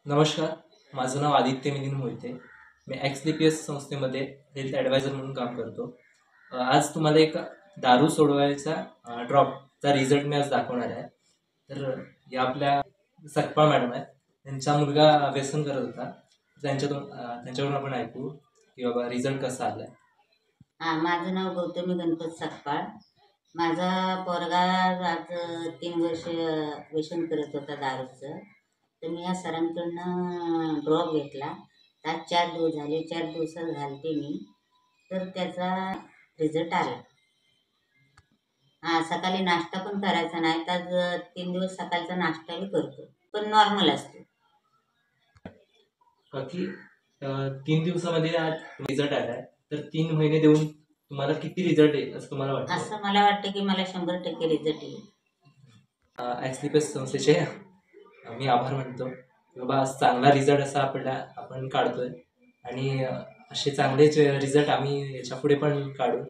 नमस्कार, माझं नाव आदित्य मिलिंद मोहिते. मी एक्स-डी-पी-एस संस्थेमध्ये हेल्थ ॲडवायझर म्हणून काम करतो. आज तुम्हाला एक दारू सोडवायचा ड्रॉपचा रिझल्ट मी आज दाखवणार आहे. तर या आपल्या सकपाळ मॅडम आहेत. त्यांचा मुलगा व्यसन करत होता. त्यांच्याकडून आपण ऐकू की बाबा रिझल्ट कसा आला आहे. माझं नाव गौतमी गणपत सकपाळ. माझा पोरगा आज 3 वर्ष व्यसन करत होता दारूचं. तर मी या सरांकडनं ड्रॉप घेतला. आज 4 दिवस झाले. 4 दिवसात घालते मी. तर त्याचा रिझल्ट आला. सकाळी नाश्ता पण करायचा नाही. तर आज 3 दिवस सकाळचा नाश्ताही करतो, पण नॉर्मल असतो. बाकी 3 दिवसामध्ये रिझल्ट आला आहे. तर 3 महिने देऊन तुम्हाला किती रिझल्ट येईल असं तुम्हाला वाटतं? असं मला वाटतं की मला 100% रिझल्ट येईल. एक्स-डी-पी-एस संस्थेचे मी आभार मानतो की बाबा आज चांगला रिझल्ट असा आपण काढतोय आणि असे चांगलेच रिझल्ट आम्ही याच्यापुढे पण काढू.